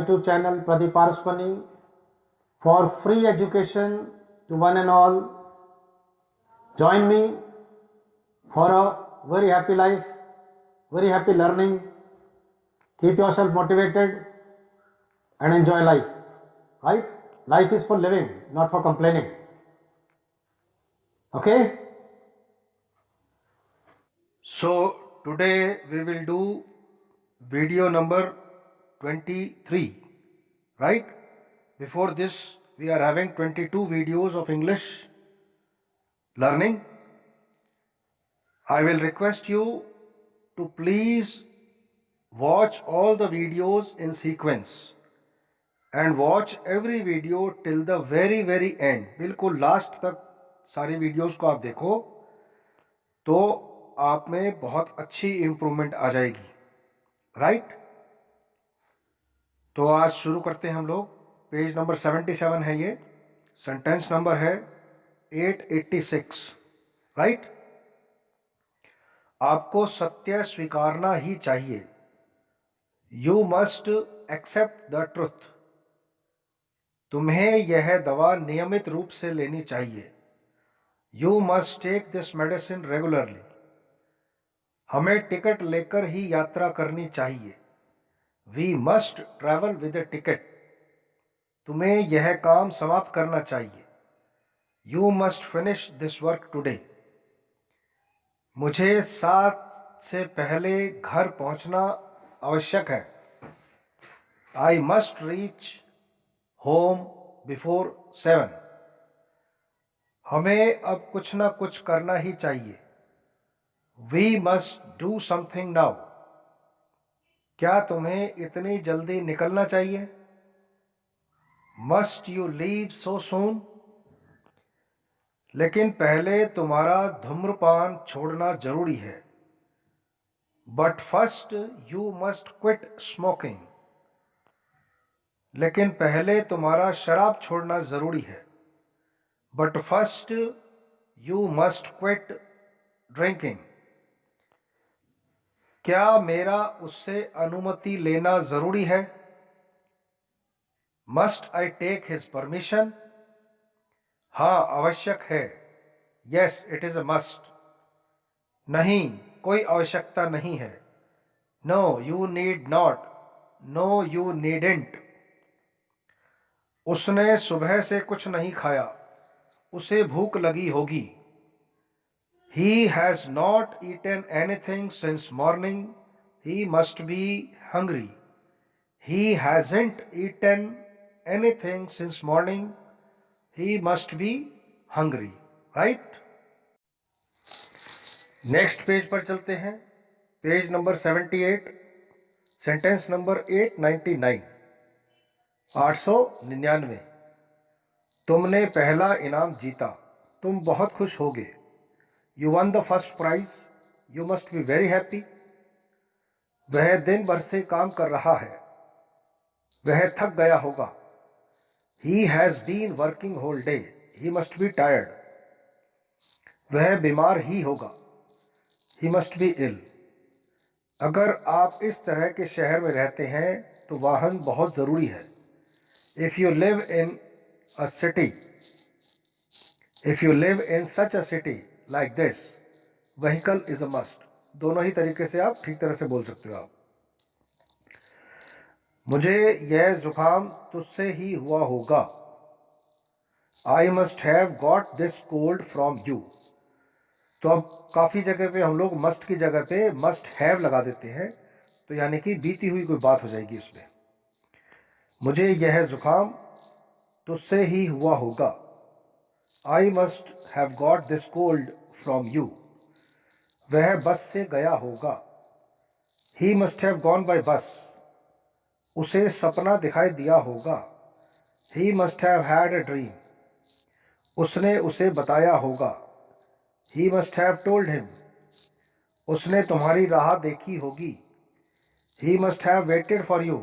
YouTube channel Pradeep Parspani for free education to one and all. Join me for a very happy life, very happy learning. Keep yourself motivated and enjoy life, right? Life is for living, not for complaining. Okay? So today we will do video number 23, right? Before this we are having 22 videos of English learning. I will request you to please watch all the videos in sequence and watch every video till the very end. बिल्कुल last तक सारी videos को आप देखो तो आप में बहुत अच्छी इम्प्रूवमेंट आ जाएगी, राइट? तो आज शुरू करते हैं हम लोग। पेज नंबर 77 है ये, सेंटेंस नंबर है 886, राइट? आपको सत्य स्वीकारना ही चाहिए। You must accept the truth. तुम्हें यह दवा नियमित रूप से लेनी चाहिए। You must take this medicine regularly. हमें टिकट लेकर ही यात्रा करनी चाहिए। We must travel with a ticket. तुम्हें यह काम समाप्त करना चाहिए। You must finish this work today. मुझे 7 से पहले घर पहुंचना आवश्यक है। I must reach home before 7। हमें अब कुछ ना कुछ करना ही चाहिए। We must do something now. क्या तुम्हें इतनी जल्दी निकलना चाहिए? Must you leave so soon. लेकिन पहले तुम्हारा धूम्रपान छोड़ना जरूरी है। But first you must quit smoking. लेकिन पहले तुम्हारा शराब छोड़ना जरूरी है। But first you must quit drinking. क्या मेरा उससे अनुमति लेना जरूरी है? Must I take his permission. हाँ, आवश्यक है। Yes, it is a must. नहीं, कोई आवश्यकता नहीं है। No you need not. No you needn't. उसने सुबह से कुछ नहीं खाया। उसे भूख लगी होगी। He has not eaten anything since morning. He must be hungry. He hasn't eaten anything since morning. He must be hungry. Right? Next page पर चलते हैं। Page number 78, sentence number 899, 899। तुमने पहला इनाम जीता। तुम बहुत खुश होगे। You won the first prize. You must be very happy. वह दिन भर से काम कर रहा है। वह थक गया होगा। He has been working whole day. He must be tired. वह बीमार ही होगा। He must be ill. अगर आप इस तरह के शहर में रहते हैं तो वाहन बहुत ज़रूरी है। If you live in such a city like this, vehicle is a must. दोनों ही तरीके से आप ठीक तरह से बोल सकते हो आप। मुझे यह जुकाम तुझसे ही हुआ होगा। I must have got this cold from you. तो अब काफ़ी जगह पे हम लोग मस्ट की जगह पे मस्ट हैव लगा देते हैं, तो यानी कि बीती हुई कोई बात हो जाएगी इसमें। मुझे यह जुकाम तुझसे ही हुआ होगा। I must have got this cold from you. वह बस से गया होगा। He must have gone by bus. उसे सपना दिखाई दिया होगा। He must have had a dream. उसने उसे बताया होगा। He must have told him. उसने तुम्हारी राह देखी होगी। He must have waited for you.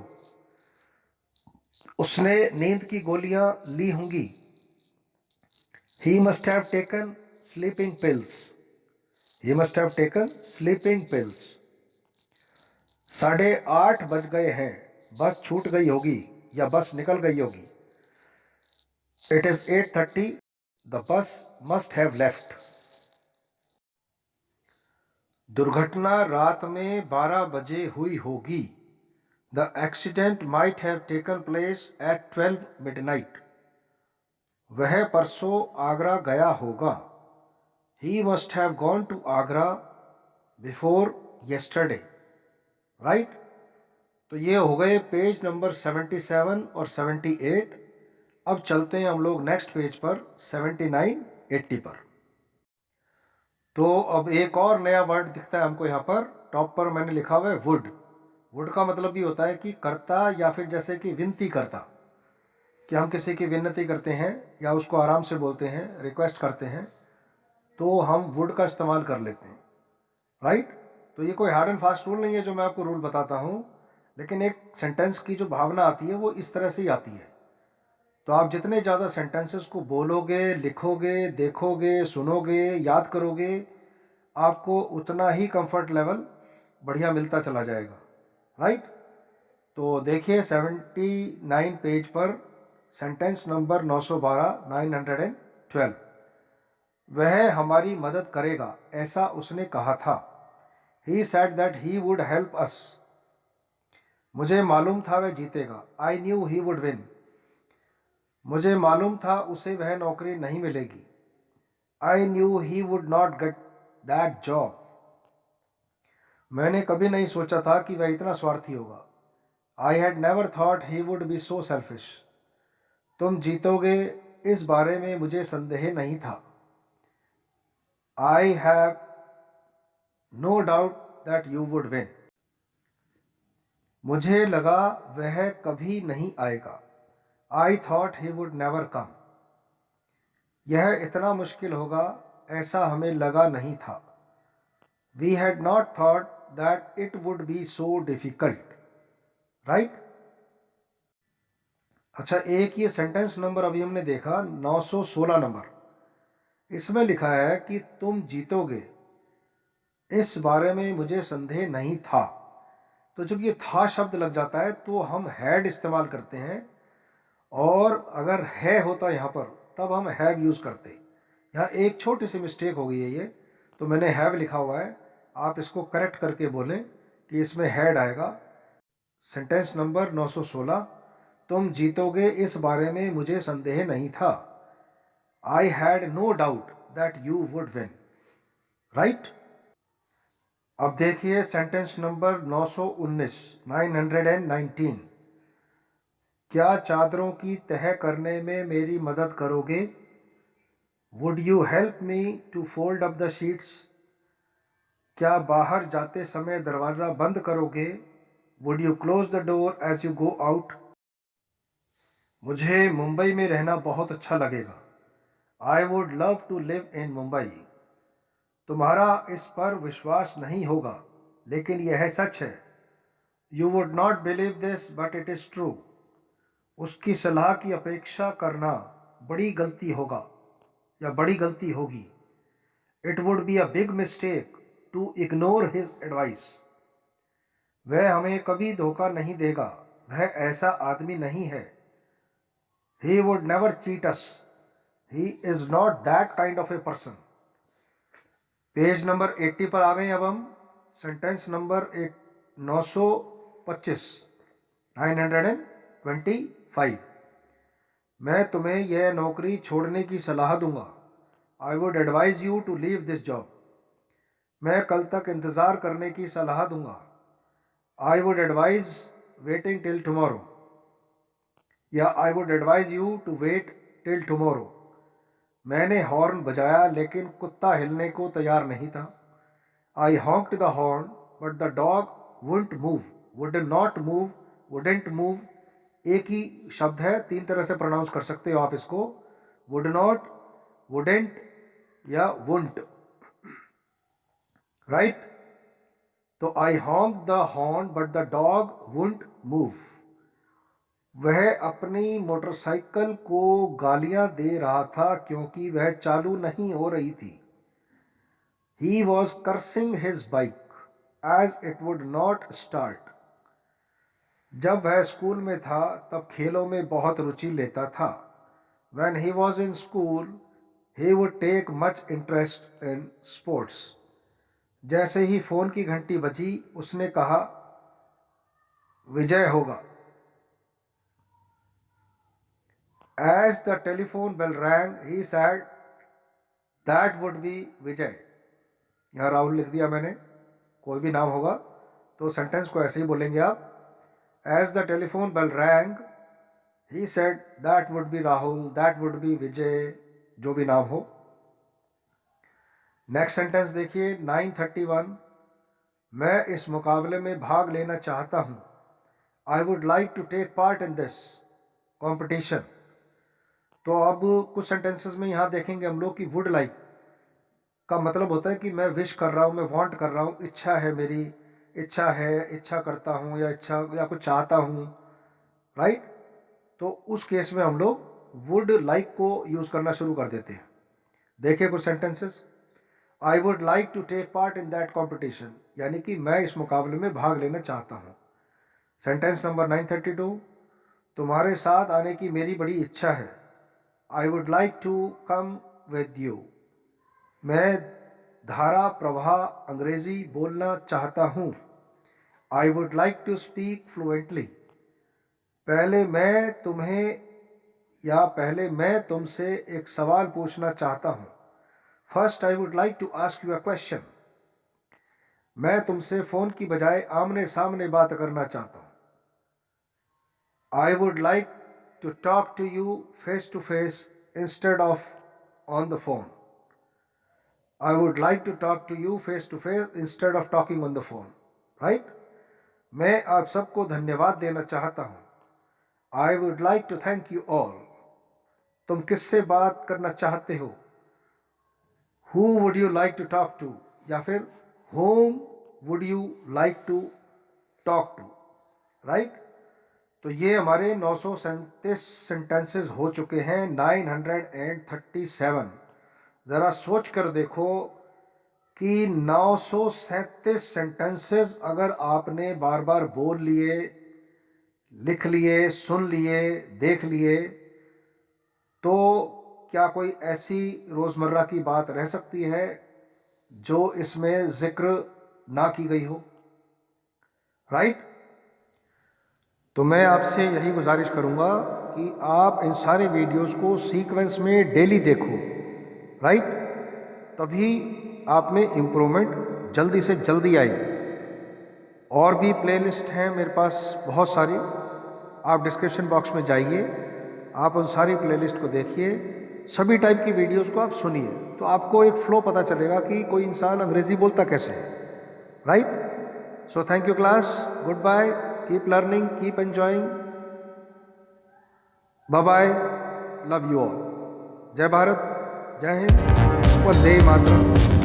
उसने नींद की गोलियां ली होंगी। He must have taken sleeping pills. He must have taken sleeping pills. 8:30 बज गए हैं। बस छूट गई होगी। या बस निकल गई होगी। It is 8:30, the bus must have left. दुर्घटना रात में 12 बजे हुई होगी। The accident might have taken place at 12 midnight. वह परसों आगरा गया होगा। He must have gone to Agra before yesterday, right? तो ये हो गए पेज नंबर 77 और 78। अब चलते हैं हम लोग नेक्स्ट पेज पर 79 80 पर। तो अब एक और नया वर्ड दिखता है हमको यहाँ पर। टॉप पर मैंने लिखा हुआ है वुड। वुड का मतलब भी होता है कि करता, या फिर जैसे कि विनती करता, कि हम किसी की विनती करते हैं या उसको आराम से बोलते हैं, रिक्वेस्ट करते हैं, तो हम वुड का इस्तेमाल कर लेते हैं, राइट। तो ये कोई हार्ड एंड फास्ट रूल नहीं है जो मैं आपको रूल बताता हूँ, लेकिन एक सेंटेंस की जो भावना आती है वो इस तरह से ही आती है। तो आप जितने ज़्यादा सेंटेंसेस को बोलोगे, लिखोगे, देखोगे, सुनोगे, याद करोगे, आपको उतना ही कंफर्ट लेवल बढ़िया मिलता चला जाएगा, राइट। तो देखिए 79 पेज पर सेंटेंस नंबर 912, 912। वह हमारी मदद करेगा, ऐसा उसने कहा था। He said that he would help us. मुझे मालूम था वह जीतेगा। I knew he would win. मुझे मालूम था उसे वह नौकरी नहीं मिलेगी। I knew he would not get that job. मैंने कभी नहीं सोचा था कि वह इतना स्वार्थी होगा। I had never thought he would be so selfish. तुम जीतोगे इस बारे में मुझे संदेह नहीं था। I have no doubt that you would win. मुझे लगा वह कभी नहीं आएगा। I thought he would never come. यह इतना मुश्किल होगा, ऐसा हमें लगा नहीं था। We had not thought that it would be so difficult. Right? अच्छा, एक ये सेंटेंस नंबर अभी हमने देखा 916 नंबर। इसमें लिखा है कि तुम जीतोगे इस बारे में मुझे संदेह नहीं था। तो जब ये था शब्द लग जाता है तो हम हैड इस्तेमाल करते हैं, और अगर है होता यहाँ पर तब हम हैव यूज़ करते। यहाँ एक छोटी सी मिस्टेक हो गई है ये, तो मैंने हैव लिखा हुआ है, आप इसको करेक्ट करके बोलें कि इसमें हैड आएगा। सेंटेंस नंबर 916, तुम जीतोगे इस बारे में मुझे संदेह नहीं था। I had no doubt that you would win, right. अब देखिए सेंटेंस नंबर 919, 919। क्या चादरों की तह करने में मेरी मदद करोगे? Would you help me to fold up the sheets? क्या बाहर जाते समय दरवाज़ा बंद करोगे? Would you close the door as you go out? मुझे मुंबई में रहना बहुत अच्छा लगेगा। I would love to live in Mumbai. तुम्हारा इस पर विश्वास नहीं होगा, लेकिन यह सच है। You would not believe this but it is true. उसकी सलाह की अपेक्षा करना बड़ी गलती होगा या बड़ी गलती होगी। It would be a big mistake to ignore his advice. वह हमें कभी धोखा नहीं देगा, वह ऐसा आदमी नहीं है। He would never cheat us, he is not that kind of a person. Page number 80 पर आ गए अब हम। Sentence number 925, 925। मैं तुम्हें यह नौकरी छोड़ने की सलाह दूंगा। I would advise you to leave this job. मैं कल तक इंतज़ार करने की सलाह दूंगा। I would advise waiting till tomorrow, या I would advise you to wait till tomorrow. मैंने हॉर्न बजाया लेकिन कुत्ता हिलने को तैयार नहीं था। I honked the horn but the dog wouldn't move. Would not move, wouldn't move एक ही शब्द है, तीन तरह से प्रोनाउंस कर सकते हो आप इसको। वुड नॉट, वुडेंट या वुंट, राइट। तो I honk the horn but the dog won't move. वह अपनी मोटरसाइकिल को गालियां दे रहा था क्योंकि वह चालू नहीं हो रही थी। He was cursing his bike as it would not start. जब वह स्कूल में था तब खेलों में बहुत रुचि लेता था। When he was in school, he would take much interest in sports. जैसे ही फोन की घंटी बजी उसने कहा विजय होगा। As the telephone bell rang, he said that would be विजय। यहाँ राहुल लिख दिया मैंने, कोई भी नाम होगा तो सेंटेंस को ऐसे ही बोलेंगे आप। As the telephone bell rang, he said that would be Rahul, that would be Vijay, जो भी नाम हो। नेक्स्ट सेंटेंस देखिए 931, मैं इस मुकाबले में भाग लेना चाहता हूँ। I would like to take part in this competition। तो अब कुछ सेंटेंसेस में यहाँ देखेंगे हम लोग कि वुड लाइक का मतलब होता है कि मैं विश कर रहा हूँ, मैं वांट कर रहा हूँ, इच्छा है, मेरी इच्छा है, इच्छा करता हूँ या इच्छा या कुछ चाहता हूँ, राइट। तो उस केस में हम लोग वुड लाइक को यूज़ करना शुरू कर देते हैं। देखिए कुछ sentences. I would like to take part in that competition, यानी कि मैं इस मुकाबले में भाग लेना चाहता हूँ। सेंटेंस नंबर 932, तुम्हारे साथ आने की मेरी बड़ी इच्छा है। I would like to come with you, मैं धारा प्रवाह अंग्रेजी बोलना चाहता हूँ। I would like to speak fluently, पहले मैं तुमसे एक सवाल पूछना चाहता हूँ। First I would like to ask you a question, मैं तुमसे फ़ोन की बजाय आमने सामने बात करना चाहता हूँ। I would like to talk to you face to face instead of on the phone. I would like to talk to you face to face instead of talking on the phone, right? मैं आप सबको धन्यवाद देना चाहता हूँ। I would like to thank you all। तुम किससे बात करना चाहते हो? Who would you like to talk to? या फिर whom would you like to talk to, right? तो ये हमारे 937 सेंटेंसेस हो चुके हैं। 937, ज़रा सोच कर देखो कि 937 सेंटेंसेस अगर आपने बार बार बोल लिए, लिख लिए, सुन लिए, देख लिए, तो क्या कोई ऐसी रोज़मर्रा की बात रह सकती है जो इसमें जिक्र ना की गई हो, राइट? तो मैं आपसे यही गुजारिश करूँगा कि आप इन सारे वीडियोस को सीक्वेंस में डेली देखो, राइट? तभी आप में इम्प्रूवमेंट जल्दी से जल्दी आएगी। और भी प्लेलिस्ट हैं मेरे पास बहुत सारी, आप डिस्क्रिप्शन बॉक्स में जाइए, आप उन सारी प्लेलिस्ट को देखिए, सभी टाइप की वीडियोस को आप सुनिए, तो आपको एक फ्लो पता चलेगा कि कोई इंसान अंग्रेज़ी बोलता कैसे है, right? So thank you class, good bye, keep learning, keep enjoying, bye bye, love you all. जय भारत, जय हिंद, वंदे मातरम।